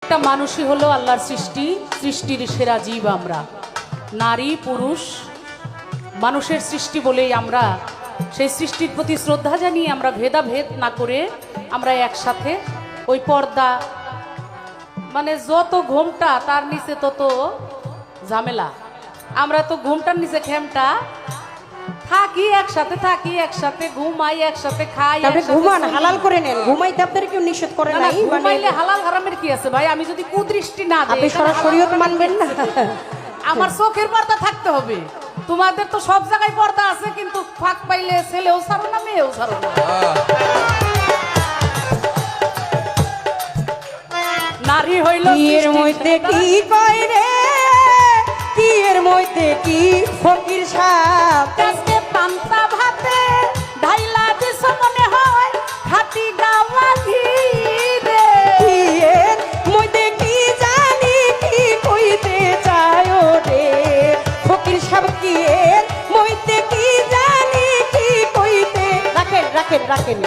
একটা মানুষই হলো আল্লাহর সৃষ্টি, সৃষ্টির সেরা জীব আমরা। নারী পুরুষ মানুষের সৃষ্টি বলেই আমরা সেই সৃষ্টির প্রতি শ্রদ্ধা জানিয়ে আমরা ভেদাভেদ না করে আমরা একসাথে ওই পর্দা মানে যত ঘোমটা তার নিচে তত ঝামেলা। আমরা তো ঘোমটার নিচে খেমটা থাকি, একসাথে ঘুমাই, একসাথে খাই। ঘুমান হালাল করে নেন, ঘুমাইতে আপনাদের কেউ নিষেধ করে নাই। ঘুমাইলে হালাল হারামের কি আছে ভাই? আমি যদি কুদৃষ্টি না দেই, আপনি শরীয়ত মানবেন না? আমার চোখের পর্দা থাকতে হবে। তোমাদের তো সব জায়গায় পর্দা আছে, কিন্তু ফাঁক পাইলে ছেলেও ছাড়ো না, মেয়েও ছাড়ো না। নারী হইল এর মধ্যে কি কয় রে, কি এর মধ্যে কি ফকির সাহেব আজকে পান্তা ভাতে ঢাইলা দিছ মনে হয় খাটি গাওয়া ঘি রে। কি এর মধ্যে কি জানি কি কইতে চায় রে ফকির সাহেব, কি এর মধ্যে কি জানি কি কইতে। রাখেন রাখেন রাখেন।